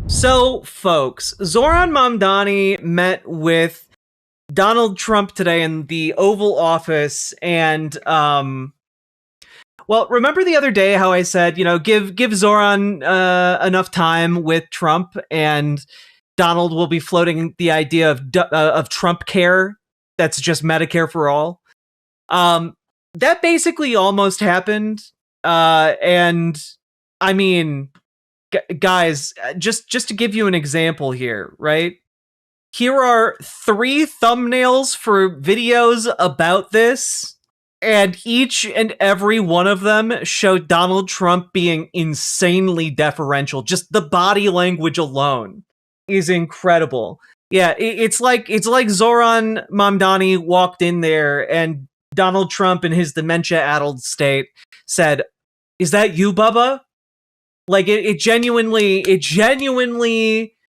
So, folks, Zohran Mamdani met with Donald Trump today in the Oval Office, and well, remember the other day how I said, give Zohran enough time with Trump, and Donald will be floating the idea of Trump care. That's just Medicare for all. That basically almost happened, and I mean, guys, just to give you an example here, right? Here are 3 thumbnails for videos about this, and each and every one of them showed Donald Trump being insanely deferential. Just the body language alone is incredible. Yeah, it's like Zohran Mamdani walked in there and Donald Trump in his dementia-addled state said, "Is that you, Bubba?" Like it genuinely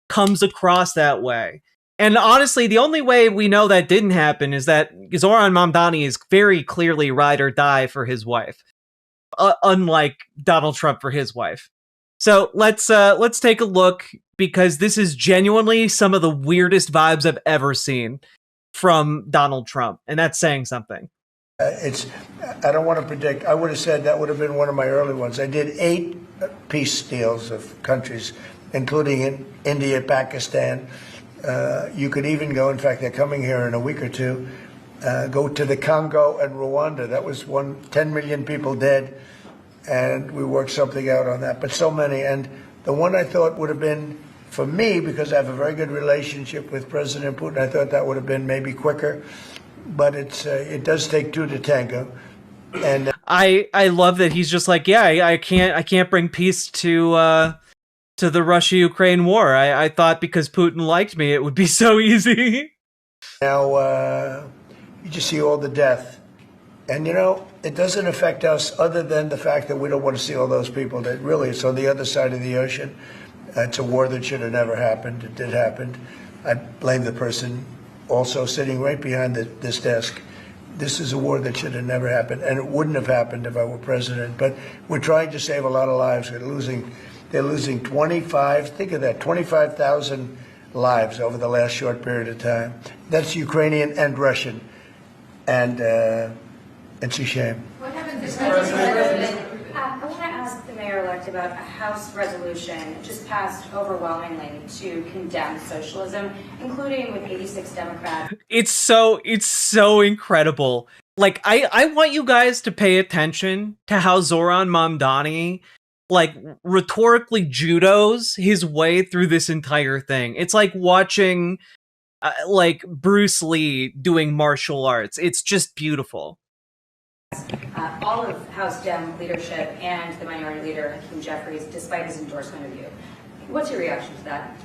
comes across that way. And honestly, the only way we know that didn't happen is that Zohran Mamdani is very clearly ride or die for his wife, unlike Donald Trump for his wife. So let's take a look, because this is genuinely some of the weirdest vibes I've ever seen from Donald Trump, and that's saying something. I don't want to predict. I would have said that would have been one of my early ones. I did 8 peace deals of countries, including in India, Pakistan. You could even go, in fact, they're coming here in a week or two, go to the Congo and Rwanda. That was 10 million people dead, and we worked something out on that. But so many. And the one I thought would have been, for me, because I have a very good relationship with President Putin, I thought that would have been maybe quicker. But it does take 2 to tango. And I love that he's just like, yeah, I can't bring peace to the Russia-Ukraine war. I thought because Putin liked me, it would be so easy. Now you just see all the death, and it doesn't affect us other than the fact that we don't want to see all those people. That really, it's on the other side of the ocean. It's a war that should have never happened. It did happen. I blame the person also sitting right behind this desk. This is a war that should have never happened, and it wouldn't have happened if I were president. But we're trying to save a lot of lives. They're losing 25,000 lives over the last short period of time. That's Ukrainian and Russian, and it's a shame. What happens if President? I want to ask the mayor-elect about a House resolution just passed overwhelmingly to condemn socialism, including with 86 Democrats. It's so incredible. Like, I want you guys to pay attention to how Zohran Mamdani rhetorically judos his way through this entire thing. It's like watching Bruce Lee doing martial arts. It's just beautiful. All of House Dem leadership and the minority leader, Hakeem Jeffries, despite his endorsement of you. What's your reaction to that?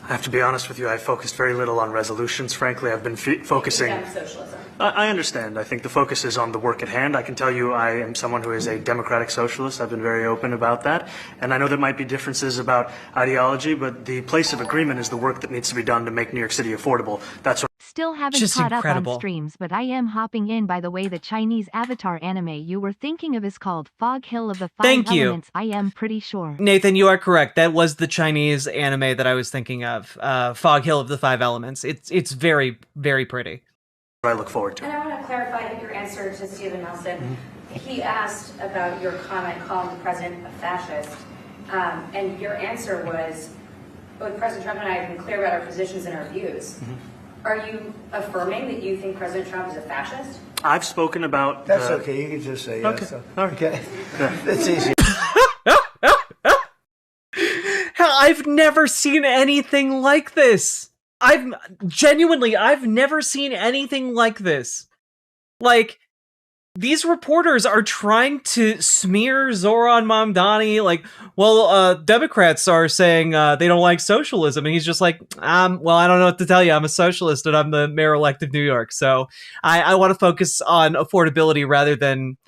I have to be honest with you, I focused very little on resolutions. Frankly, I've been focusing... Socialism. I understand. I think the focus is on the work at hand. I can tell you I am someone who is a democratic socialist. I've been very open about that. And I know there might be differences about ideology, but the place of agreement is the work that needs to be done to make New York City affordable. That's what Still haven't Just caught incredible. up on streams, but I am hopping in. By the way, the Chinese avatar anime you were thinking of is called Fog Hill of the Five Thank you. Elements. I am pretty sure. Nathan, you are correct. That was the Chinese anime that I was thinking of. Fog Hill of the Five Elements. It's very, very pretty. I look forward to. And I want to clarify your answer to Stephen Nelson. He asked about your comment calling the president a fascist, and your answer was, both President Trump and I have been clear about our positions and our views. Are you affirming that you think President Trump is a fascist? I've spoken about... That's okay. You can just say yes. Okay. All right. Okay. That's easy. Hell, I've never seen anything like this. I've never seen anything like this. Like, these reporters are trying to smear Zohran Mamdani, Democrats are saying they don't like socialism, and he's just like, well, I don't know what to tell you. I'm a socialist, and I'm the mayor-elect of New York, so I want to focus on affordability rather than,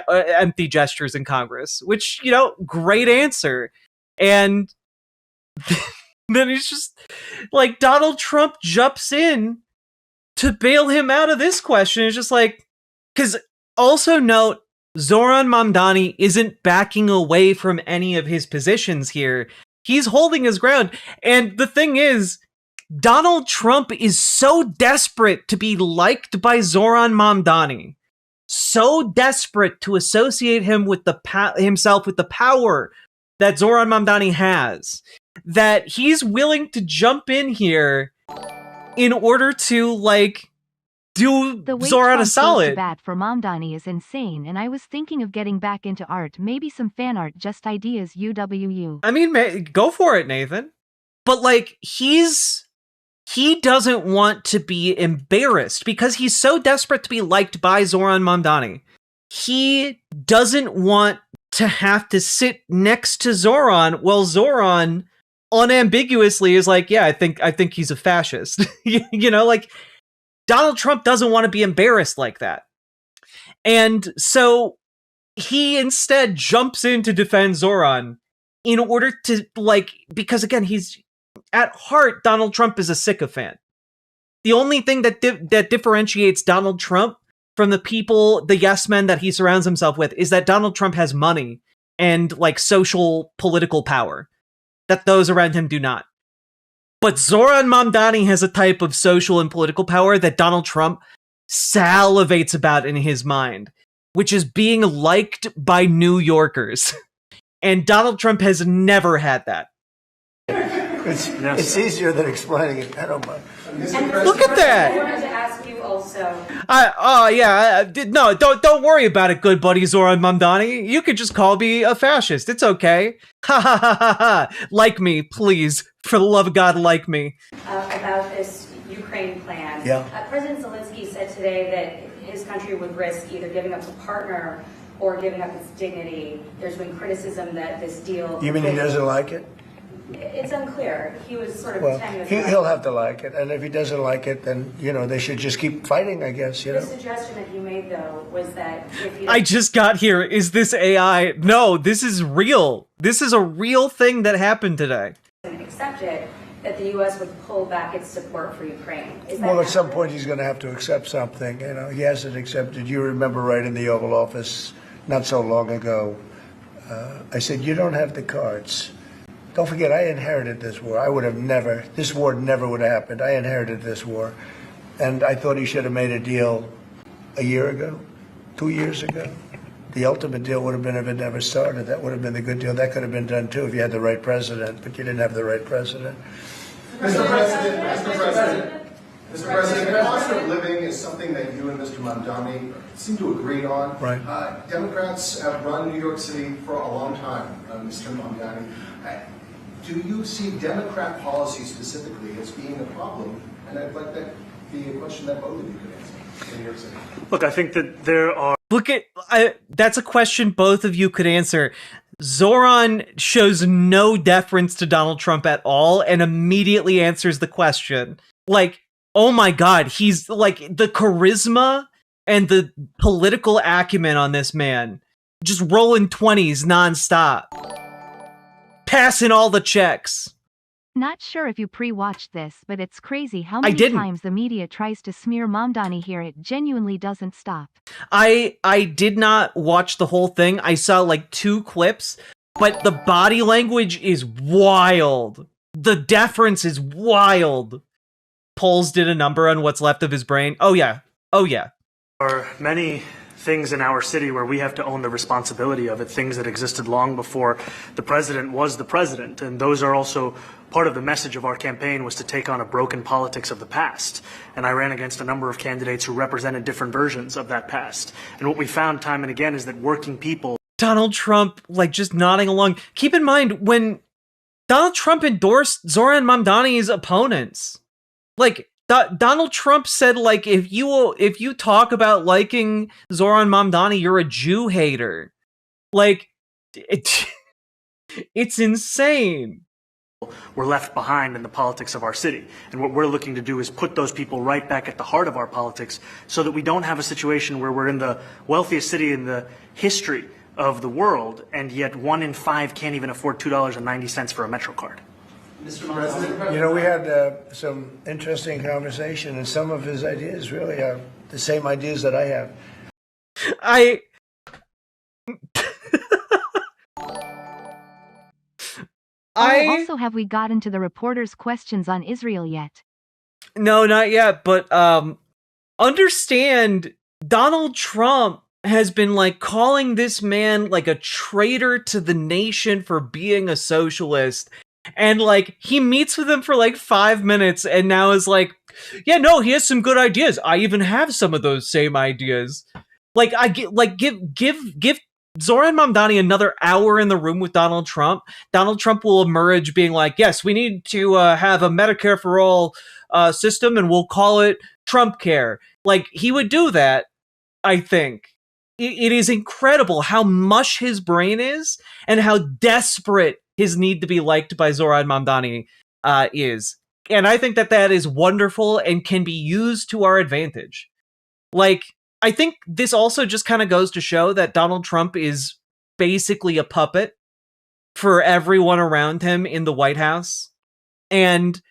empty gestures in Congress, which, great answer. And then he's just, Donald Trump jumps in to bail him out of this question. It's just because also note, Zohran Mamdani isn't backing away from any of his positions here. He's holding his ground. And the thing is, Donald Trump is so desperate to be liked by Zohran Mamdani, so desperate to associate him with himself with the power that Zohran Mamdani has, that he's willing to jump in here in order to, like, do The way Zohran a Trump goes to solid. bat for Mamdani is insane, and I was thinking of getting back into art, maybe some fan art, just ideas, UWU. I mean, go for it, Nathan. But, like, he doesn't want to be embarrassed because he's so desperate to be liked by Zohran Mamdani. He doesn't want to have to sit next to Zohran while Zohran unambiguously is like, yeah, I think he's a fascist. You know, like, Donald Trump doesn't want to be embarrassed like that. And so he instead jumps in to defend Zohran in order to, like, because again, he's at heart, Donald Trump is a sycophant. The only thing that that differentiates Donald Trump from the people, the yes men that he surrounds himself with, is that Donald Trump has money and, like, social political power that those around him do not. But Zohran Mamdani has a type of social and political power that Donald Trump salivates about in his mind, which is being liked by New Yorkers. And Donald Trump has never had that. It's easier than explaining it. I don't mind. Look at that. I wanted to ask you also. No, don't worry about it, good buddy Zohran Mamdani. You could just call me a fascist. It's okay. Ha ha ha ha ha. Like me, please. For the love of God, like me. About this Ukraine plan. Yeah. President Zelensky said today that his country would risk either giving up a partner or giving up its dignity. There's been criticism that this deal... You mean he doesn't like it? It's unclear. He was sort of Well, pretending... he'll have to like it. And if he doesn't like it, then, they should just keep fighting, I guess, The suggestion that you made, though, was that if you... I just got here. Is this AI? No, this is real. This is a real thing that happened today. ...accept it, that the U.S. would pull back its support for Ukraine. Is that Well, at some accurate? point he's going to have to accept something. He hasn't accepted. You remember right in the Oval Office not so long ago, I said, you don't have the cards. Don't forget, I inherited this war. This war never would have happened. I inherited this war. And I thought he should have made a deal a year ago, 2 years ago. The ultimate deal would have been if it never started. That would have been the good deal. That could have been done too if you had the right president, but you didn't have the right president. Mr. President, the cost of living is something that you and Mr. Mamdani seem to agree on. Right. Democrats have run New York City for a long time, Mr. Mamdani. Do you see Democrat policy specifically as being a problem? And I'd like that to be a question that both of you could answer in New York City. Look, I think that there are... That's a question both of you could answer. Zohran shows no deference to Donald Trump at all and immediately answers the question. Like, oh my God, he's like the charisma and the political acumen on this man. Just rolling 20s nonstop. Passing all the checks. Not sure if you pre-watched this, but it's crazy how I many didn't. times the media tries to smear Mamdani here. It genuinely doesn't stop. I did not watch the whole thing. I saw like 2 clips, but the body language is wild. The deference is wild. Polls did a number on what's left of his brain. Oh yeah. There are many things in our city where we have to own the responsibility of it, things that existed long before the president was the president. And those are also part of the message of our campaign, was to take on a broken politics of the past. And I ran against a number of candidates who represented different versions of that past. And what we found time and again is that working people... Donald Trump, like, just nodding along. Keep in mind, when Donald Trump endorsed Zohran Mamdani's opponents, like, Donald Trump said, like, if you talk about liking Zohran Mamdani, you're a Jew hater. Like, it's insane. We're left behind in the politics of our city. And what we're looking to do is put those people right back at the heart of our politics so that we don't have a situation where we're in the wealthiest city in the history of the world, and yet 1 in 5 can't even afford $2.90 for a Metro card. Mr. President, We had some interesting conversation, and some of his ideas really are the same ideas that I have. Also, have we gotten to the reporters' questions on Israel yet? No, not yet, but understand Donald Trump has been like calling this man like a traitor to the nation for being a socialist. And like he meets with him for like 5 minutes and now is like, yeah, no, he has some good ideas. I even have some of those same ideas. Like I get like give Zohran Mamdani another hour in the room with Donald Trump. Donald Trump will emerge being like, yes, we need to have a Medicare for all system and we'll call it Trump Care. Like he would do that, I think. It is incredible how mush his brain is and how desperate his need to be liked by Zohran Mamdani is. And I think that that is wonderful and can be used to our advantage. Like, I think this also just kind of goes to show that Donald Trump is basically a puppet for everyone around him in the White House. And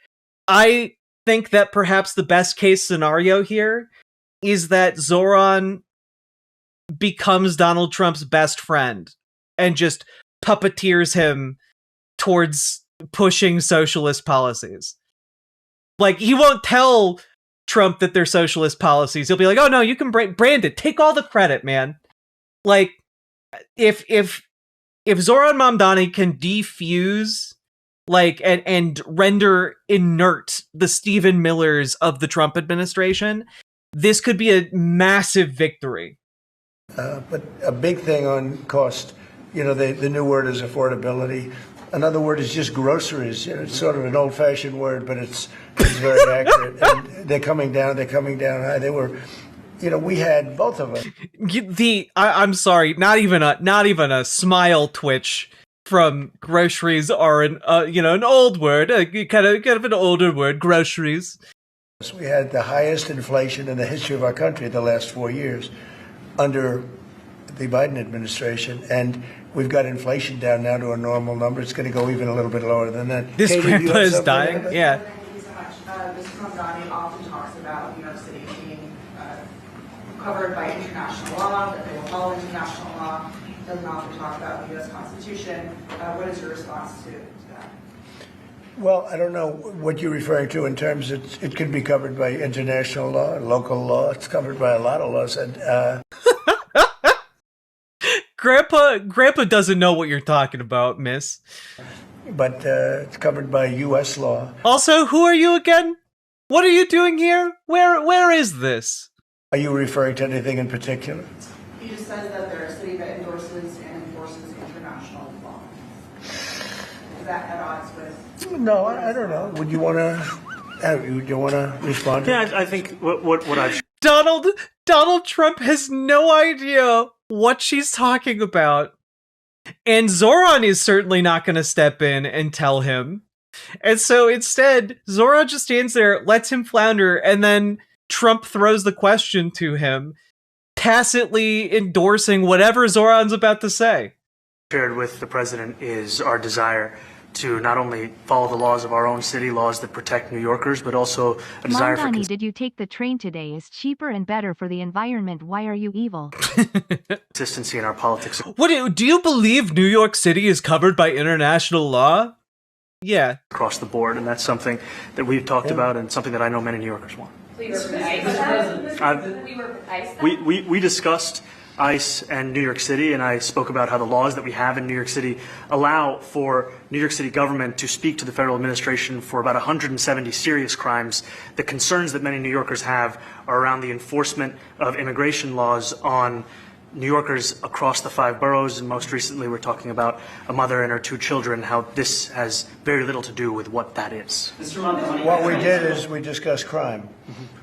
I think that perhaps the best case scenario here is that Zohran becomes Donald Trump's best friend and just puppeteers him towards pushing socialist policies. Like, he won't tell Trump that they're socialist policies. He'll be like, oh no, you can brand it. Take all the credit, man. Like, if Zohran Mamdani can defuse like and render inert the Stephen Millers of the Trump administration, this could be a massive victory. But a big thing on cost, you know, the new word is affordability. Another word is just groceries. You know, it's sort of an old-fashioned word, but it's very accurate. And they're coming down high. They were, you know, we had both of them. I'm sorry, not even a smile twitch from groceries are an old word, kind of an older word, groceries. We had the highest inflation in the history of our country the last 4 years under the Biden administration, and we've got inflation down now to a normal number. It's going to go even a little bit lower than that. This grandpa is dying. Yeah. Thank you so much. Mr. Mamdani often talks about New York City being covered by international law, that they will follow international law. Doesn't often talk about the U.S. Constitution. What is your response to that? Well, I don't know what you're referring to in terms of it could be covered by international law, local law. It's covered by a lot of laws. And Grandpa doesn't know what you're talking about, miss. But it's covered by U.S. law. Also, who are you again? What are you doing here? Where is this? Are you referring to anything in particular? He just says that they're a city that endorses and enforces international law. Is that at odds with? No, I don't know. Would you want to respond? Yeah, I think what I've Donald Trump has no idea what she's talking about. And Zohran is certainly not going to step in and tell him. And so instead, Zohran just stands there, lets him flounder, and then Trump throws the question to him, tacitly endorsing whatever Zoran's about to say. shared with the president is our desire to not only follow the laws of our own city, laws that protect New Yorkers, but also a desire for Mamdani, did you take the train today? Is cheaper and better for the environment. Why are you evil? consistency in our politics. What do you believe New York City is covered by international law? Yeah. Across the board, and that's something that we've talked about and something that I know many New Yorkers want. We were with ICE. We were with ICE. We discussed ICE and New York City, and I spoke about how the laws that we have in New York City allow for New York City government to speak to the federal administration for about 170 serious crimes. The concerns that many New Yorkers have are around the enforcement of immigration laws on New Yorkers across the 5 boroughs, and most recently we're talking about a mother and her 2 children, how this has very little to do with what that is. What we did is we discussed crime.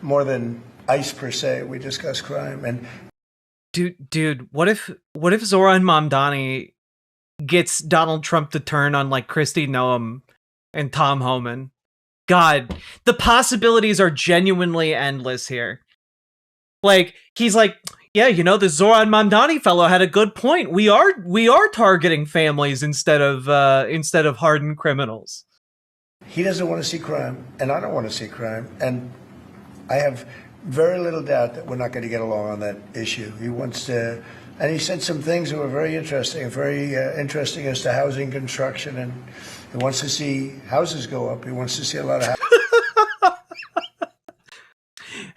More than ICE per se, we discussed crime. And Dude, what if Zohran Mamdani gets Donald Trump to turn on like Kristi Noem and Tom Homan? God, the possibilities are genuinely endless here. Like, he's like, yeah, you know, the Zohran Mamdani fellow had a good point. We are targeting families instead of hardened criminals. he doesn't want to see crime, and I don't want to see crime. And I have very little doubt that we're not going to get along on that issue. He wants to, and he said some things that were very interesting as to housing construction He wants to see houses go up. He wants to see a lot of houses.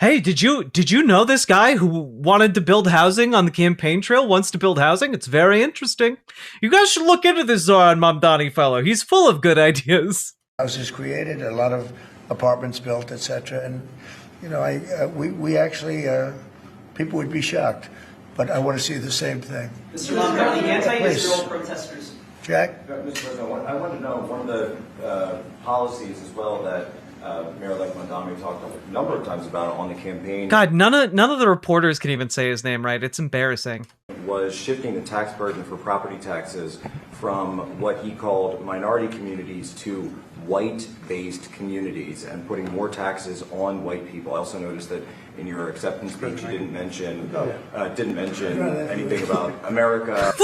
Hey, did you know this guy who wanted to build housing on the campaign trail wants to build housing? It's very interesting. You guys should look into this Zohran Mamdani fellow. He's full of good ideas. Houses created, a lot of apartments built, etc. And you know, we actually people would be shocked, but I want to see the same thing. Mr. Mamdani, anti-Israel protesters. Jack? Mr. President, I wanted to know one of the policies as well that Mayor-elect Mamdani talked a number of times about on the campaign. God, none of the reporters can even say his name right. It's embarrassing. Was shifting the tax burden for property taxes from what he called minority communities to white-based communities and putting more taxes on white people. I also noticed that in your acceptance speech you didn't mention anything about America.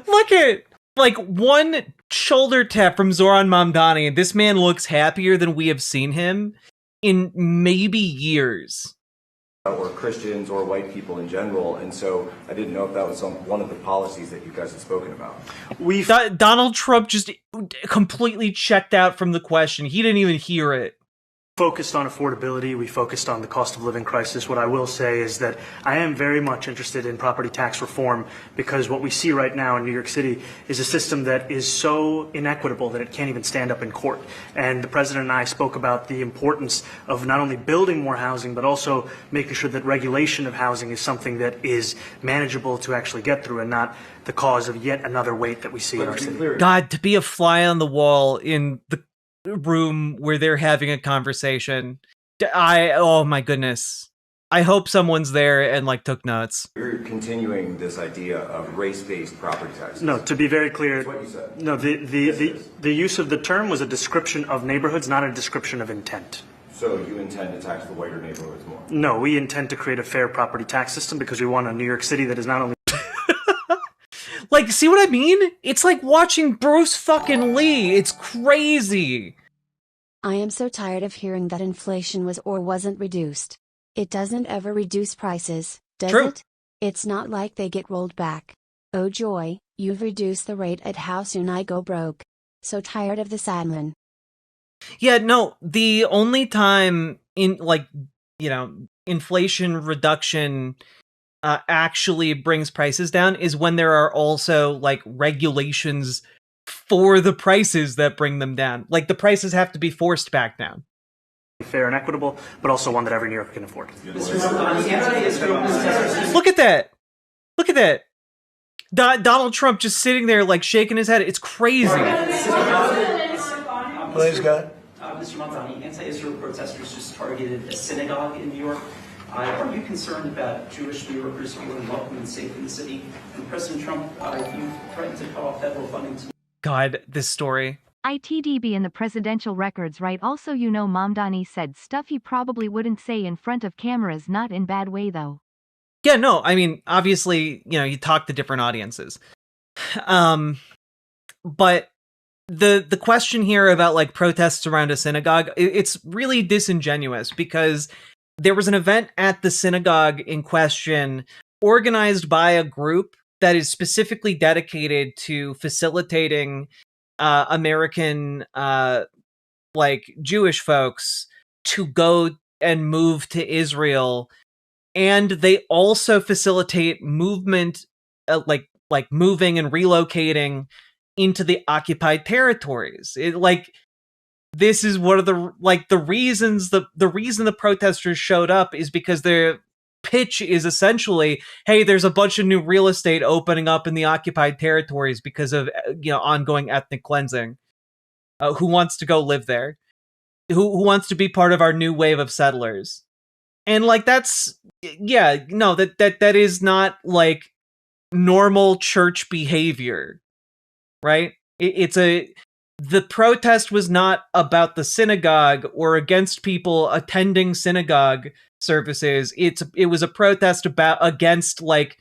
Look at like one shoulder tap from Zohran Mamdani, and this man looks happier than we have seen him in maybe years. Or Christians or white people in general, and so I didn't know if that was one of the policies that you guys had spoken about. Donald Trump just completely checked out from the question. He didn't even hear it. Focused on affordability, we focused on the cost of living crisis. What I will say is that I am very much interested in property tax reform because what we see right now in New York City is a system that is so inequitable that it can't even stand up in court. And the president and I spoke about the importance of not only building more housing, but also making sure that regulation of housing is something that is manageable to actually get through and not the cause of yet another weight that we see in our city. God, to be a fly on the wall in the room where they're having a conversation, oh my goodness, I hope someone's there and like took notes. You're continuing this idea of race-based property taxes. No, to be very clear, that's what you said. No, the use of the term was a description of neighborhoods, not a description of intent. So you intend to tax the whiter neighborhoods more? No, we intend to create a fair property tax system because we want a New York City that is not only like, see what I mean? It's like watching Bruce fucking Lee. It's crazy. I am so tired of hearing that inflation was or wasn't reduced. It doesn't ever reduce prices, does it? It's not like they get rolled back. Oh joy, you've reduced the rate at how soon I go broke. So tired of this admin. Yeah, no, the only time in, like, you know, inflation reduction actually brings prices down is when there are also like regulations for the prices that bring them down. Like the prices have to be forced back down. Fair and equitable, but also one that every New Yorker can afford. Look at that. Look at that. Donald Trump just sitting there like shaking his head. It's crazy. Please, God. Mr. Mamdani, anti-Israel protesters just targeted a synagogue in New York. Are you concerned about Jewish New Yorkers feeling welcome and safe in the city? And President Trump, you threatened to cut off federal funding to... God, this story. ITDB in the presidential records, right? Also, you know, Mamdani said stuff he probably wouldn't say in front of cameras, not in bad way though. Yeah, no, I mean, obviously, you know, you talk to different audiences. But the question here about like protests around a synagogue, it's really disingenuous because there was an event at the synagogue in question organized by a group that is specifically dedicated to facilitating American like Jewish folks to go and move to Israel, and they also facilitate movement like moving and relocating into the occupied territories. This is one of the reasons the reason the protesters showed up is because their pitch is essentially, hey, there's a bunch of new real estate opening up in the occupied territories because of, you know, ongoing ethnic cleansing. Who wants to go live there? Who wants to be part of our new wave of settlers? And like that's, yeah, no, that is not like normal church behavior, right? The protest was not about the synagogue or against people attending synagogue services. It was a protest against like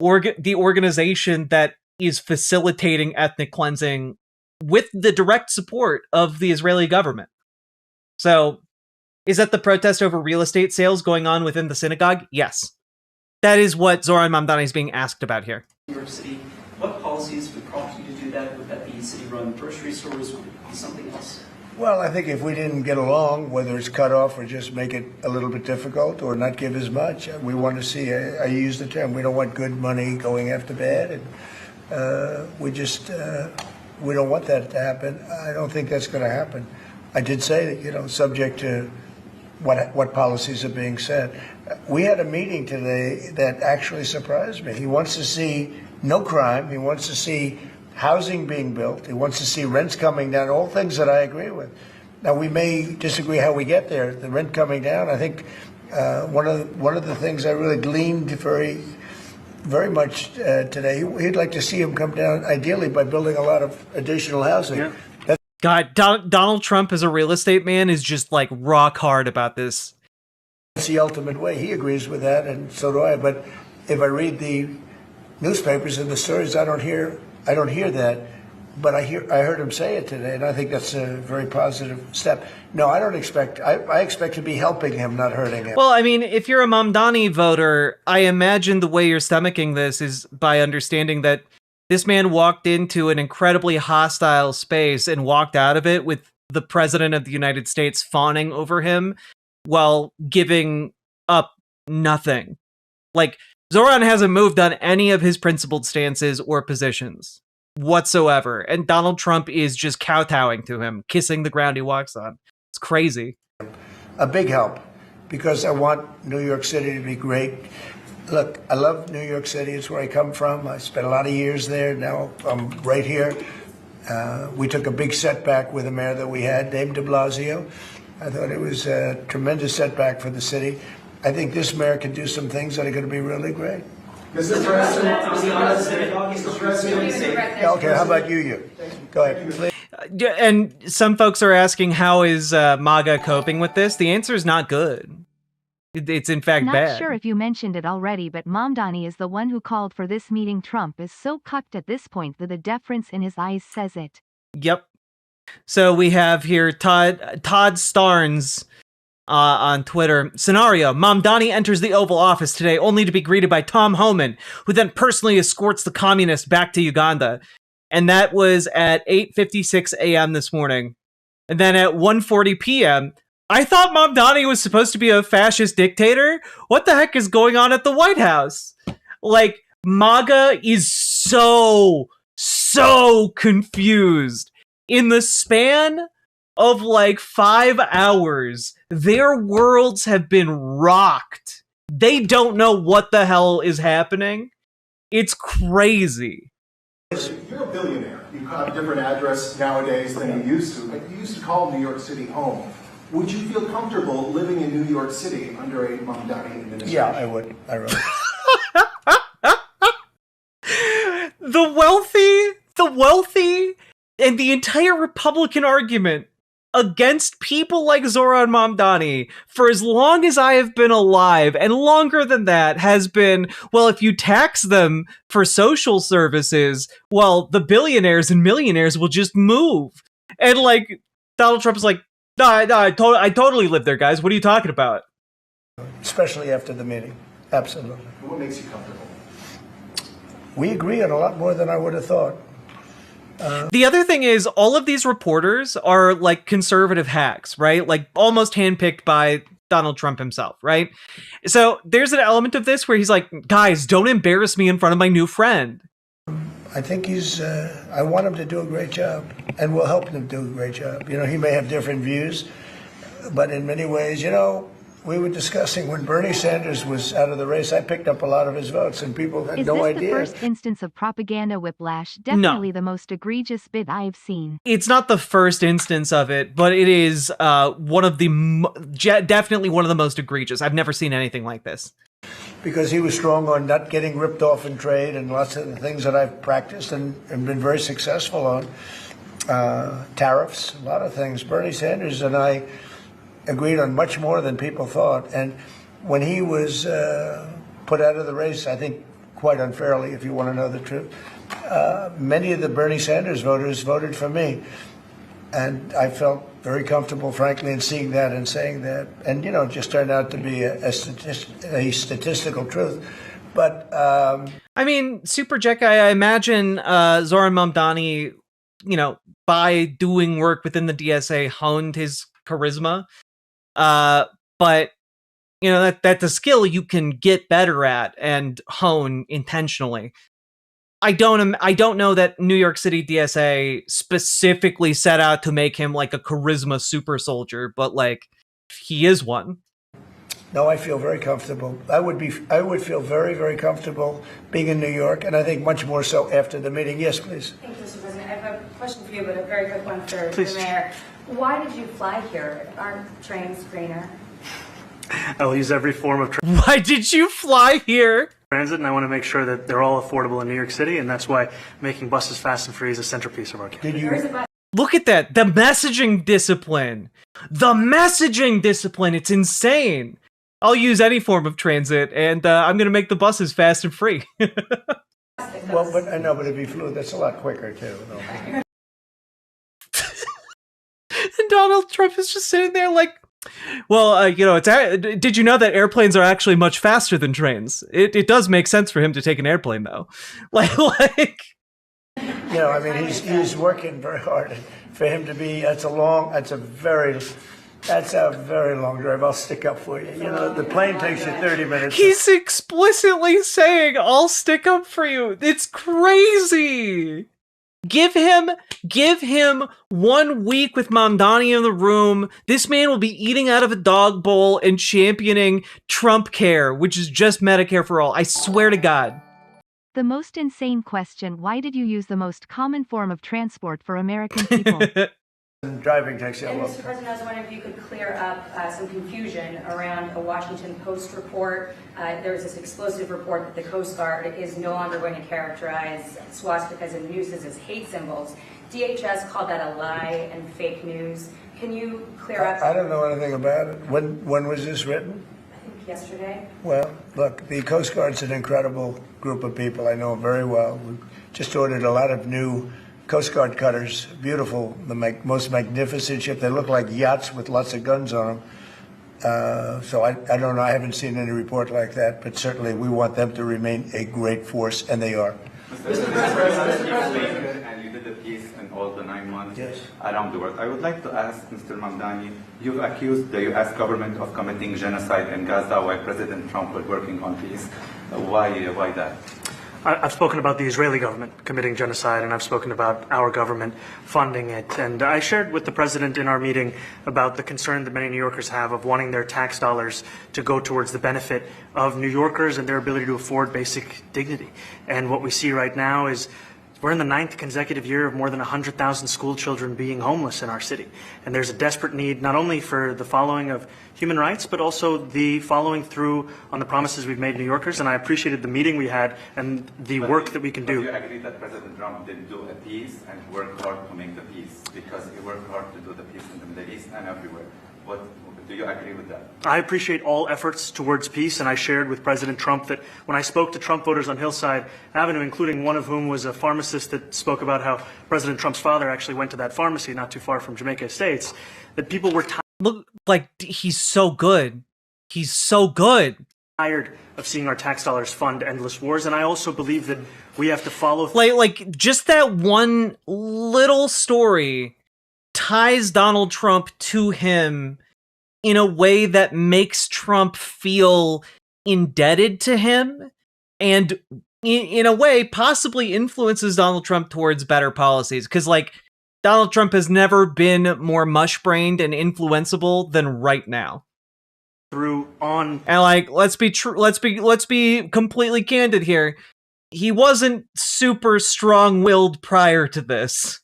the organization that is facilitating ethnic cleansing with the direct support of the Israeli government. So, is that the protest over real estate sales going on within the synagogue? Yes. That is what Zohran Mamdani is being asked about here. New York City, what policies would prompt you to do that? Would that be run grocery stores? Would it be something else? Well, I think if we didn't get along, whether it's cut off or just make it a little bit difficult or not give as much, we want to see, I use the term, we don't want good money going after bad. And we don't want that to happen. I don't think that's going to happen. I did say that, subject to what policies are being set. We had a meeting today that actually surprised me. He wants to see no crime. He wants to see housing being built. He wants to see rents coming down, all things that I agree with. Now, we may disagree how we get there. The rent coming down, I think one of the things I really gleaned very much today, he'd like to see him come down, ideally, by building a lot of additional housing. Yeah. God, Donald Trump as a real estate man is just like rock hard about this. That's the ultimate way. He agrees with that, and so do I. But if I read the newspapers and the stories, I don't hear that. But I heard him say it today, and I think that's a very positive step. No, I don't expect. I expect to be helping him, not hurting him. Well, I mean, if you're a Mamdani voter, I imagine the way you're stomaching this is by understanding that this man walked into an incredibly hostile space and walked out of it with the president of the United States fawning over him while giving up nothing. Like, Zohran hasn't moved on any of his principled stances or positions whatsoever. And Donald Trump is just kowtowing to him, kissing the ground he walks on. It's crazy. A big help, because I want New York City to be great. Look, I love New York City. It's where I come from. I spent a lot of years there. Now I'm right here. We took a big setback with the mayor that we had, Dame de Blasio. I thought it was a tremendous setback for the city. I think this mayor can do some things that are going to be really great. Mr. President, Okay, how about you? Go ahead, please. And some folks are asking, how is MAGA coping with this? The answer is not good. It's in fact Not bad. sure if you mentioned it already, but Mamdani is the one who called for this meeting. Trump is so cucked at this point that the deference in his eyes says it. Yep. So we have here Todd Starnes on Twitter. Scenario: Mamdani enters the Oval Office today only to be greeted by Tom Homan, who then personally escorts the communist back to Uganda. And that was at 8:56 a.m. this morning. And then at 1:40 p.m., I thought Mamdani was supposed to be a fascist dictator. What the heck is going on at the White House? Like, MAGA is so confused. In the span of like 5 hours, their worlds have been rocked. They don't know what the hell is happening. It's crazy. you're a billionaire. You have a different address nowadays than you used to, but you used to call New York City home. Would you feel comfortable living in New York City under a Mamdani administration? Yeah, I would. I really would. The wealthy, and the entire Republican argument against people like Zohran Mamdani for as long as I have been alive, and longer than that, has been, well, if you tax them for social services, well, the billionaires and millionaires will just move. And like, Donald Trump's like, no, I totally live there, guys. What are you talking about? Especially after the meeting. Absolutely. What makes you comfortable? We agree on a lot more than I would have thought. The other thing is, all of these reporters are like conservative hacks, right? Like almost handpicked by Donald Trump himself, right? So there's an element of this where he's like, guys, don't embarrass me in front of my new friend. I think I want him to do a great job, and we'll help him do a great job. You know, he may have different views, but in many ways, you know, we were discussing when Bernie Sanders was out of the race, I picked up a lot of his votes, and people had no idea. Is this the first instance of propaganda whiplash? Definitely the most egregious bit I've seen. It's not the first instance of it, but it is one of the definitely one of the most egregious. I've never seen anything like this. Because he was strong on not getting ripped off in trade and lots of the things that I've practiced and been very successful on. Tariffs, a lot of things. Bernie Sanders and I agreed on much more than people thought. And when he was put out of the race, I think quite unfairly, if you want to know the truth, many of the Bernie Sanders voters voted for me. And I felt very comfortable, frankly, in seeing that and saying that. And, you know, it just turned out to be a statistical truth. But I mean, Super Jack, I imagine Zohran Mamdani by doing work within the DSA, honed his charisma. But that's a skill you can get better at and hone intentionally. I don't know that New York City DSA specifically set out to make him like a charisma super soldier, but like he is one. No, I feel very comfortable. I would feel very, very comfortable being in New York, and I think much more so after the meeting. Yes, please. Thank you, Mr. President. I have a question for you, but a very quick one for the mayor. Why did you fly here? Aren't trains greener? I'll use every form of Why did you fly here? Transit, and I want to make sure that they're all affordable in New York City, and that's why making buses fast and free is a centerpiece of our campaign. Look at that. The messaging discipline. It's insane. I'll use any form of transit, and I'm going to make the buses fast and free. Well, but I know, but if you flew, that's a lot quicker, too. No. And Donald Trump is just sitting there like, well, did you know that airplanes are actually much faster than trains? It does make sense for him to take an airplane, though. Like. I mean, he's working very hard. For him to be, that's a very long drive. I'll stick up for you. The plane takes you 30 minutes. He's explicitly saying, I'll stick up for you. It's crazy. Give him 1 week with Mamdani in the room. This man will be eating out of a dog bowl and championing Trump Care, which is just Medicare for all. I swear to God. The most insane question: why did you use the most common form of transport for American people? Driving taxi. And Mr. President, I was wondering if you could clear up some confusion around a Washington Post report. There was this explosive report that the Coast Guard is no longer going to characterize swastikas and nooses as hate symbols. DHS called that a lie and fake news. Can you clear up? I don't know anything about it. When was this written? I think yesterday. Well, look, the Coast Guard's an incredible group of people. I know them very well. We just ordered a lot of new Coast Guard cutters, beautiful, the most magnificent ship. They look like yachts with lots of guns on them. So I don't know. I haven't seen any report like that, but certainly we want them to remain a great force, and they are. Mr. President, and you did a piece in all the 9 months around the world. I would like to ask Mr. Mamdani, you've accused the U.S. government of committing genocide in Gaza while President Trump was working on peace. Why that? I've spoken about the Israeli government committing genocide, and I've spoken about our government funding it. And I shared with the president in our meeting about the concern that many New Yorkers have of wanting their tax dollars to go towards the benefit of New Yorkers and their ability to afford basic dignity. And what we see right now is we're in the 9th consecutive year of more than 100,000 school children being homeless in our city. And there's a desperate need not only for the following of human rights, but also the following through on the promises we've made New Yorkers. And I appreciated the meeting we had and the work that we can do. Do you agree that President Trump did do a peace and worked hard to make the peace? Because he worked hard to do the peace in the Middle East and everywhere. Do you agree with that? I appreciate all efforts towards peace, and I shared with President Trump that when I spoke to Trump voters on Hillside Avenue, including one of whom was a pharmacist that spoke about how President Trump's father actually went to that pharmacy not too far from Jamaica Estates, that people were Look, like, he's so good. He's so good. Tired of seeing our tax dollars fund endless wars, and I also believe that we have to follow... Like just that one little story ties Donald Trump to him in a way that makes Trump feel indebted to him, and in a way possibly influences Donald Trump towards better policies. Because, like, Donald Trump has never been more mush-brained and influenceable than right now. And like, let's be completely candid here. He wasn't super strong-willed prior to this.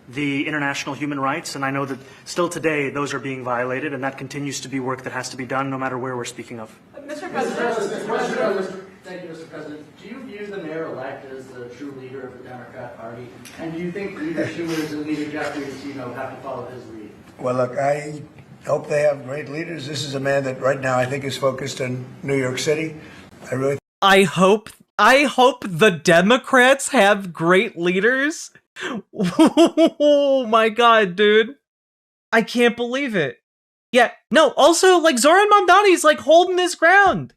The international human rights, and I know that still today those are being violated, and that continues to be work that has to be done no matter where we're speaking of. Mr. President, thank you, Mr. President. Do you view the mayor-elect as the true leader of the Democrat Party? And do you think Leader Schumer's and Leader Jeffries, have to follow his lead? Well, look, I hope they have great leaders. This is a man that right now I think is focused on New York City. I hope the Democrats have great leaders. Oh my God, dude. I can't believe it. Yeah, no, also, like, Zohran Mamdani's, like, holding his ground.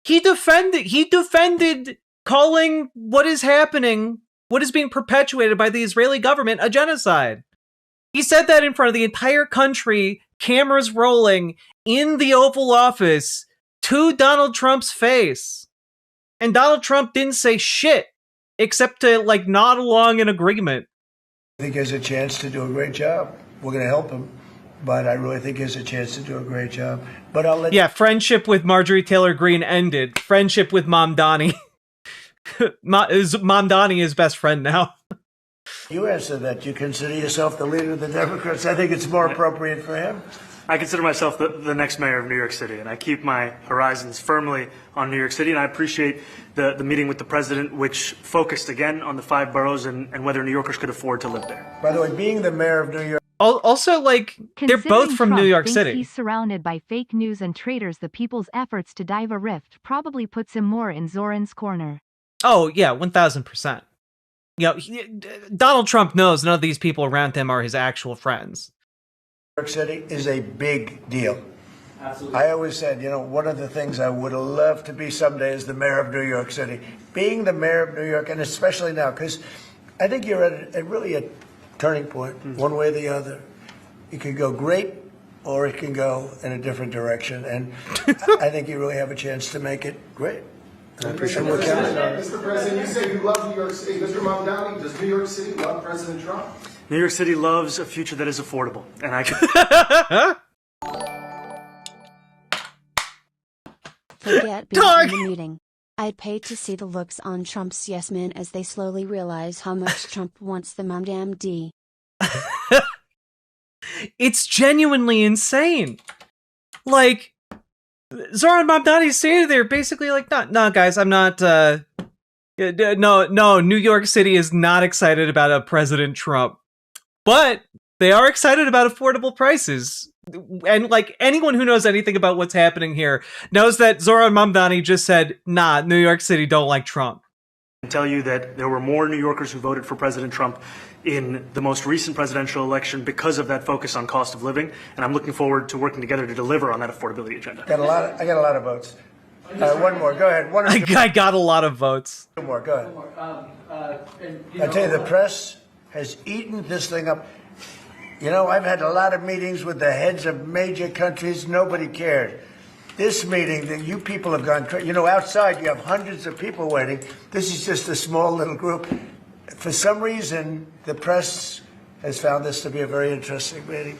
He defended calling what is happening what is being perpetuated by the Israeli government a genocide. He said that in front of the entire country, cameras rolling in the Oval Office to Donald Trump's face. And Donald Trump didn't say shit except to like nod along in agreement. I think he has a chance to do a great job. We're going to help him, but I really think he has a chance to do a great job. But I'll let friendship with Marjorie Taylor Greene ended. Friendship with Mamdani. Mamdani is best friend now. You answer that. You consider yourself the leader of the Democrats. I think it's more appropriate for him. I consider myself the next mayor of New York City, and I keep my horizons firmly on New York City, and I appreciate the meeting with the president, which focused again on the 5 boroughs and whether New Yorkers could afford to live there. By the way, being the mayor of New York... Also, like, they're both from Trump New York thinks City. He's surrounded by fake news and traitors. The people's efforts to dive a rift probably puts him more in Zohran's corner. Oh, yeah, 1,000%. You know, Donald Trump knows none of these people around him are his actual friends. New York City is a big deal. Absolutely. I always said, you know, one of the things I would love to be someday is the mayor of New York City. Being the mayor of New York, and especially now, because I think you're at really a turning point, one way or the other. It can go great, or it can go in a different direction. And I think you really have a chance to make it great. I appreciate Mr. President, Mr. President, you say you love New York City. Mr. Mamdani, does New York City love President Trump? New York City loves a future that is affordable, and I Forget being in the meeting. I'd pay to see the looks on Trump's yes men as they slowly realize how much Trump wants the Mamdani. It's genuinely insane. Like, Zohran Mamdani's standing there basically like, no, guys, I'm not, no, New York City is not excited about President Trump. But they are excited about affordable prices. And like anyone who knows anything about what's happening here knows that Zohran Mamdani just said, nah, New York City don't like Trump. can tell you that there were more New Yorkers who voted for President Trump in the most recent presidential election because of that focus on cost of living. And I'm looking forward to working together to deliver on that affordability agenda. I got a lot of votes. One more. Go ahead. I got a lot of votes. One more. Go ahead. I tell you, the press has eaten this thing up. You know, I've had a lot of meetings with the heads of major countries. Nobody cared. This meeting that you people have gone crazy. You know, outside you have hundreds of people waiting. This is just a small little group. For some reason, the press has found this to be a very interesting meeting.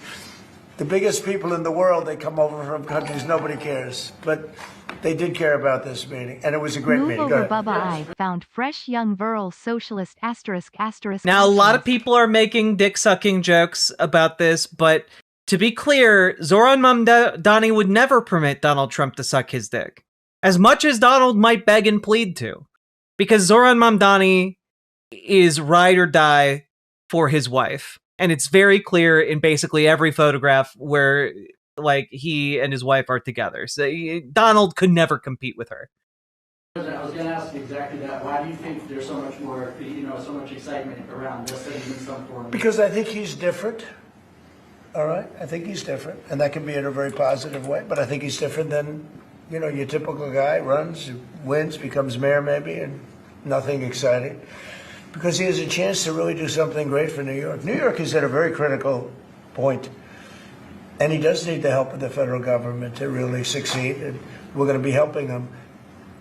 The biggest people in the world, they come over from countries nobody cares. But they did care about this meeting, and it was a great Move meeting. Go over, ahead. Bubba. I found fresh young virile socialist ****. Now, a lot of people are making dick-sucking jokes about this, but to be clear, Zohran Mamdani would never permit Donald Trump to suck his dick, as much as Donald might beg and plead to, because Zohran Mamdani is ride or die for his wife, and it's very clear in basically every photograph where like he and his wife are together. So Donald could never compete with her. I was going to ask you exactly that. Why do you think there's so much more, so much excitement around this than in some form? Because I think he's different. All right? I think he's different. And that can be in a very positive way. But I think he's different than, your typical guy runs, wins, becomes mayor maybe, and nothing exciting. Because he has a chance to really do something great for New York. New York is at a very critical point. And he does need the help of the federal government to really succeed. And we're going to be helping him.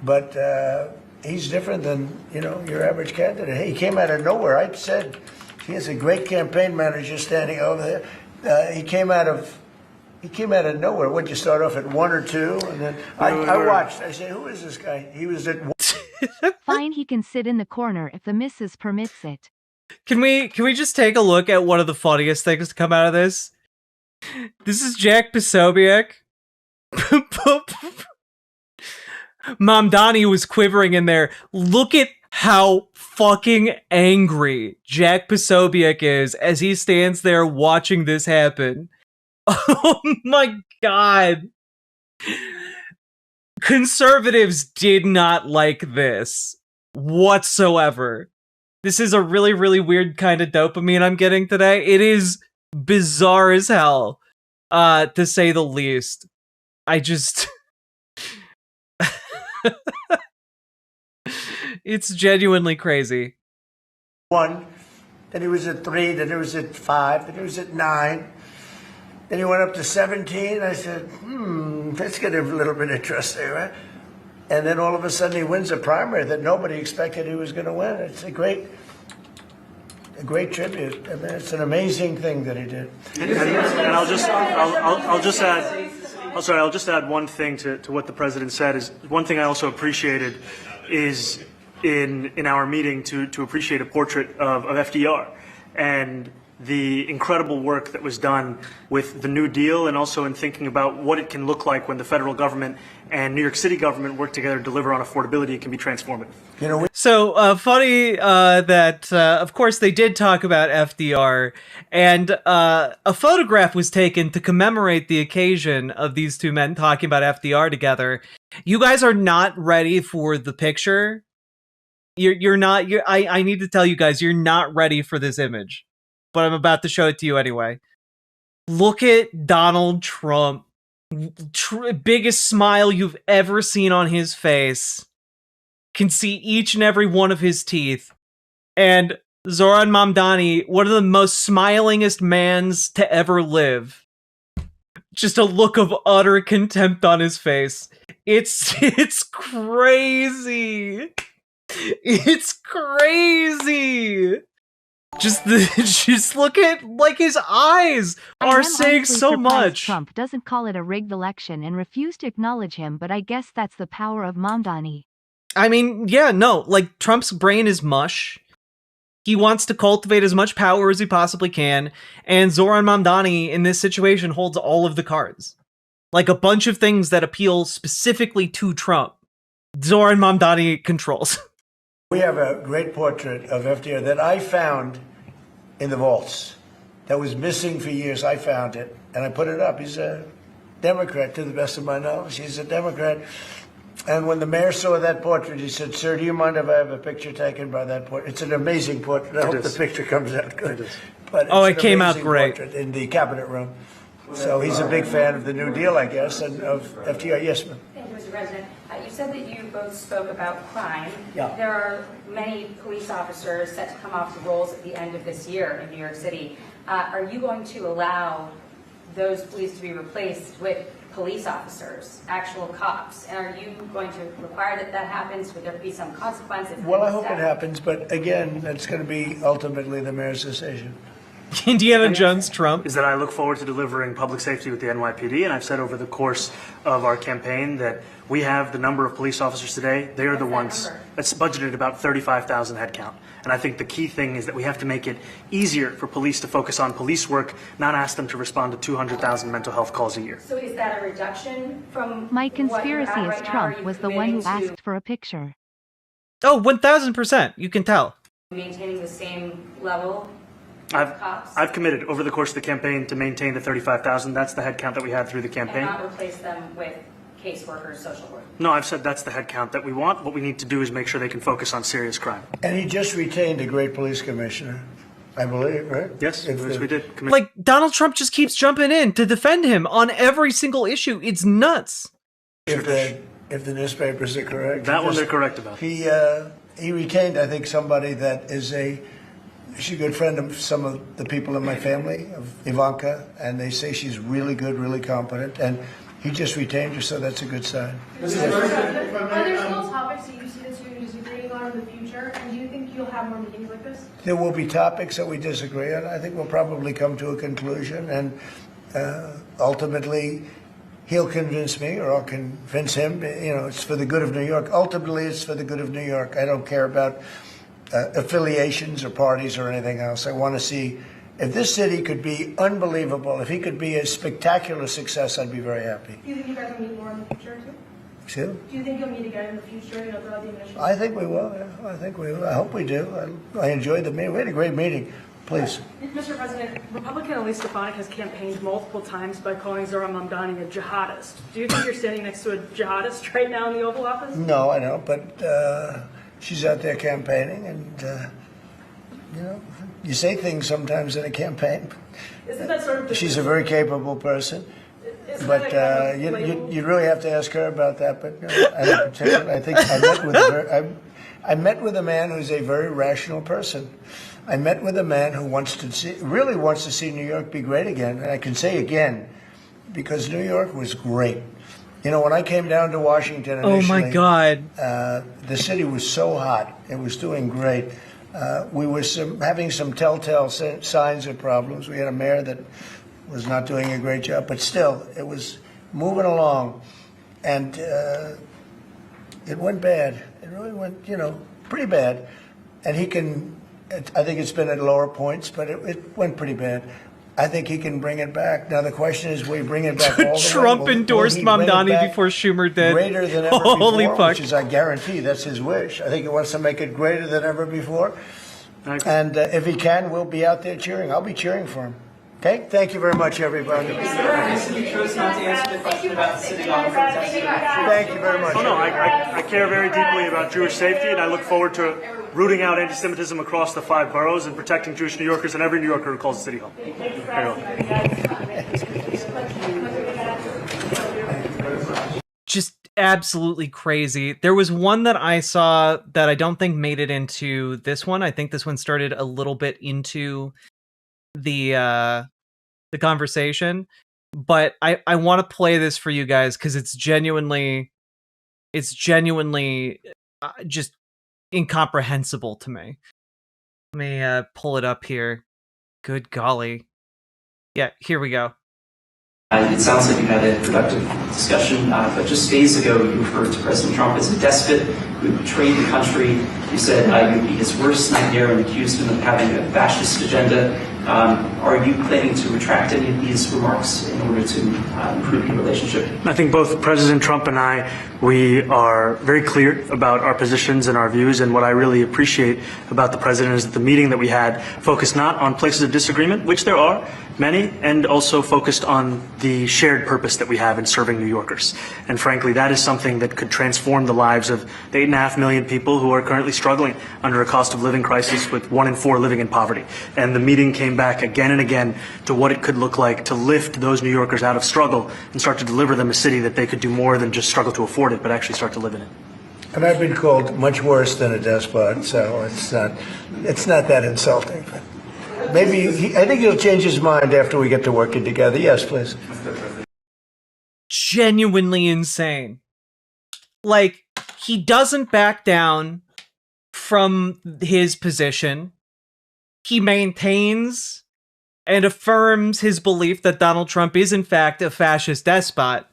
But he's different than, your average candidate. He came out of nowhere. I said he has a great campaign manager standing over there. He came out of nowhere. Would you start off at 1 or 2? And then I watched. I said, who is this guy? He was at 1. Fine, he can sit in the corner if the missus permits it. Can we just take a look at one of the funniest things to come out of this? This is Jack Posobiec. Mamdani was quivering in there. Look at how fucking angry Jack Posobiec is as he stands there watching this happen. Oh my god. Conservatives did not like this whatsoever. This is a really, really weird kind of dopamine I'm getting today. It is bizarre as hell, to say the least. I just... It's genuinely crazy. 1, then he was at 3, then he was at 5, then he was at 9. Then he went up to 17. I said, that's getting a little bit interesting, right? And then all of a sudden he wins a primary that nobody expected he was going to win. It's a great tribute. I mean, it's an amazing thing that he did. And I'll just add one thing to what the president said. Is one thing I also appreciated is in our meeting to appreciate a portrait of FDR and the incredible work that was done with the New Deal, and also in thinking about what it can look like when the federal government and New York City government work together to deliver on affordability. It can be transformative. You know, so funny that, of course, they did talk about FDR, and a photograph was taken to commemorate the occasion of these two men talking about FDR together. You guys are not ready for the picture. You're not. I need to tell you guys, you're not ready for this image. But I'm about to show it to you anyway. Look at Donald Trump. Biggest smile you've ever seen on his face. Can see each and every one of his teeth. And Zohran Mamdani, one of the most smilingest mans to ever live. Just a look of utter contempt on his face. It's crazy. It's crazy. Just look at, like, his eyes are saying so much. Trump doesn't call it a rigged election and refuse to acknowledge him, but I guess that's the power of Mamdani. I mean, yeah, no, like, Trump's brain is mush. He wants to cultivate as much power as he possibly can, and Zohran Mamdani in this situation holds all of the cards. Like, a bunch of things that appeal specifically to Trump, Zohran Mamdani controls. We have a great portrait of FDR that I found in the vaults that was missing for years. I found it, and I put it up. He's a Democrat, to the best of my knowledge. He's a Democrat. And when the mayor saw that portrait, he said, "Sir, do you mind if I have a picture taken by that portrait?" It's an amazing portrait. I hope the picture comes out good. But it came out great. In the cabinet room. So he's a big fan of the New Deal, I guess, and of FDR. Yes, ma'am. Thank you, Mr. President. You said that you both spoke about crime. Yeah. There are many police officers set to come off the rolls at the end of this year in New York City. Are you going to allow those police to be replaced with police officers, actual cops? And are you going to require that that happens? Would there be some consequence? Well, I hope it happens, but again, that's going to be ultimately the mayor's decision. Indiana Jones Trump. Is that I look forward to delivering public safety with the NYPD, and I've said over the course of our campaign that we have the number of police officers today. They are the ones that's budgeted about 35,000 headcount. And I think the key thing is that we have to make it easier for police to focus on police work, not ask them to respond to 200,000 mental health calls a year. So is that a reduction from My conspiracy what you're is at right Trump now? was the one who asked for a picture. Oh, 1,000%. You can tell. Maintaining the same level of cops? I've committed over the course of the campaign to maintain the 35,000. That's the headcount that we had through the campaign. And not replace them with caseworkers, social work? No, I've said that's the headcount that we want. What we need to do is make sure they can focus on serious crime. And he just retained a great police commissioner, I believe, right? Yes, we did. Like, Donald Trump just keeps jumping in to defend him on every single issue. It's nuts. If the newspapers are correct. That one they're correct about. He retained, I think, somebody that is she's a good friend of some of the people in my family, of Ivanka, and they say she's really good, really competent, and he just retained her, so that's a good sign. Are there still topics that you see that you're disagreeing on in the future, and do you think you'll have more meetings like this? There will be topics that we disagree on. I think we'll probably come to a conclusion, and ultimately he'll convince me, or I'll convince him. You know, it's for the good of New York. Ultimately, it's for the good of New York. I don't care about affiliations or parties or anything else. I want to see if this city could be unbelievable, if he could be a spectacular success, I'd be very happy. Do you think you guys will meet more in the future, too? Excuse me? Do you think you'll meet again in the future, throughout the administration? I think we will. Yeah. I think we will. I hope we do. I enjoyed the meeting. We had a great meeting. Please. Mr. President, Republican Elise Stefanik has campaigned multiple times by calling Zohran Mamdani a jihadist. Do you think you're standing next to a jihadist right now in the Oval Office? No, I don't, but she's out there campaigning, and, you know, you say things sometimes in a campaign. Isn't that sort of She's a very capable person, but you really have to ask her about that. But I think I met with her. I met with a man who's a very rational person. I met with a man who really wants to see New York be great again. And I can say again, because New York was great. You know, when I came down to Washington initially, oh my God, the city was so hot. It was doing great. We were having some telltale signs of problems. We had a mayor that was not doing a great job, but still, it was moving along. And it went bad. It really went, you know, pretty bad. And he can, I think it's been at lower points, but it went pretty bad. I think he can bring it back. Now the question is, will he bring it back all the way? Trump endorsed Mamdani before Schumer did. Greater than ever Holy before, fuck. which is, I guarantee, that's his wish. I think he wants to make it greater than ever before. And if he can, we'll be out there cheering. I'll be cheering for him. Okay? Thank you very much, everybody. You chose not to answer the question about the synagogue protest. Thank you very much. Oh, no, I care very deeply about Jewish safety, and I look forward to rooting out anti-Semitism across the 5 boroughs and protecting Jewish New Yorkers and every New Yorker who calls the city home. Just absolutely crazy. There was one that I saw that I don't think made it into this one. I think this one started a little bit into the conversation, but I want to play this for you guys because it's genuinely just incomprehensible to me. Let me pull it up here. Good golly. Yeah, here we go. It sounds like you had a productive discussion, but just days ago you referred to President Trump as a despot who betrayed the country. You said you would be his worst nightmare and accused him of having a fascist agenda. Are you planning to retract any of these remarks in order to improve your relationship? I think both President Trump and I, we are very clear about our positions and our views, and what I really appreciate about the president is that the meeting that we had focused not on places of disagreement, which there are many, and also focused on the shared purpose that we have in serving New Yorkers. And frankly, that is something that could transform the lives of the 8.5 million people who are currently struggling under a cost of living crisis, with 1 in 4 living in poverty. And the meeting came back again and again to what it could look like to lift those New Yorkers out of struggle and start to deliver them a city that they could do more than just struggle to afford it, but actually start to live in it. And I've been called much worse than a despot, so it's not that insulting. But maybe I think he'll change his mind after we get to working together. Yes, please. Genuinely insane. Like, he doesn't back down from his position. He maintains and affirms his belief that Donald Trump is in fact a fascist despot,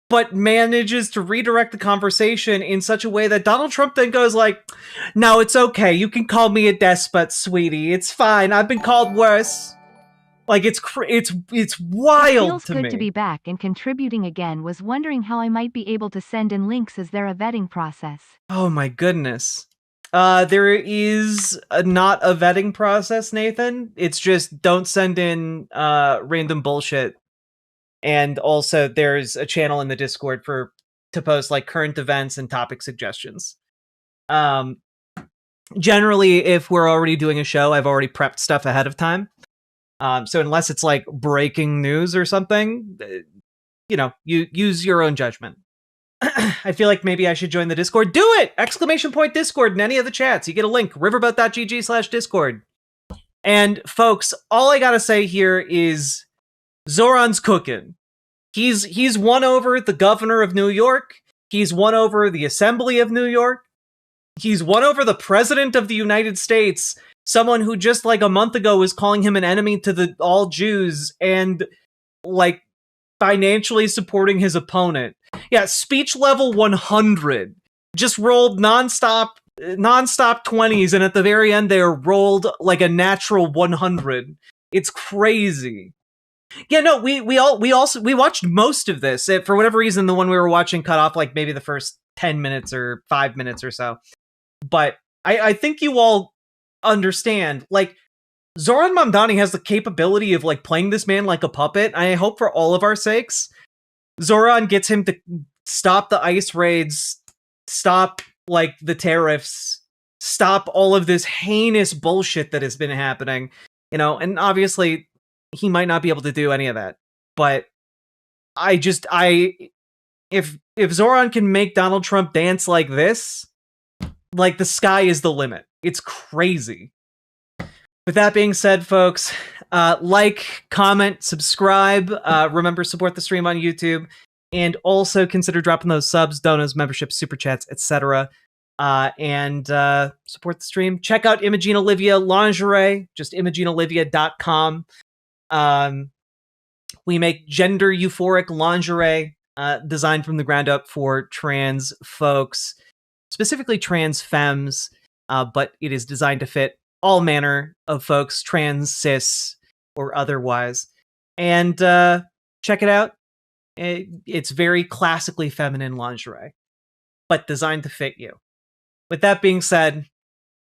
but manages to redirect the conversation in such a way that Donald Trump then goes like, no, it's okay. You can call me a despot, sweetie. It's fine. I've been called worse. Like, it's wild It feels to good me. to be back and contributing again. Was wondering how I might be able to send in links. Is there a vetting process? Oh my goodness. There is not a vetting process, Nathan. It's just don't send in random bullshit. And also there's a channel in the Discord to post like current events and topic suggestions. Generally, if we're already doing a show, I've already prepped stuff ahead of time. So unless it's like breaking news or something, you use your own judgment. I feel like maybe I should join the Discord. Do it! ! Discord in any of the chats. You get a link, riverboat.gg/Discord. And folks, all I gotta say here is Zohran's cooking. He's won over the governor of New York. He's won over the Assembly of New York. He's won over the president of the United States, someone who just like a month ago was calling him an enemy to all Jews and like financially supporting his opponent. Yeah, speech level 100. Just rolled nonstop 20s, and at the very end they rolled like a natural 100. It's crazy. Yeah, no, we watched most of this. For whatever reason, the one we were watching cut off like maybe the first 10 minutes or 5 minutes or so. But I think you all understand, like, Zohran Mamdani has the capability of like playing this man like a puppet. I hope for all of our sakes, Zohran gets him to stop the ICE raids, stop like the tariffs, stop all of this heinous bullshit that has been happening, and obviously he might not be able to do any of that. But if Zohran can make Donald Trump dance like this, Like, the sky is the limit. It's crazy. With that being said, folks, like, comment, subscribe. Remember, support the stream on YouTube. And also consider dropping those subs, donos, memberships, super chats, etc. And support the stream. Check out Imogene Olivia lingerie, just imogeneolivia.com. We make gender euphoric lingerie designed from the ground up for trans folks, specifically trans femmes, but it is designed to fit all manner of folks, trans, cis, or otherwise. And check it out. It's very classically feminine lingerie, but designed to fit you. With that being said,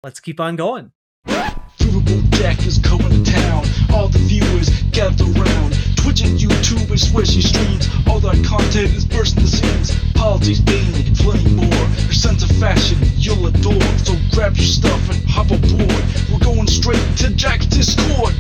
let's keep on going. Riverboat Jack is going to town. All the viewers gather round. Twitch and YouTube and swishy streams. All that content is bursting the seams. Politics, gaming, and plenty more. Your sense of fashion you'll adore. So grab your stuff and hop aboard. We're going straight to Jack's Discord.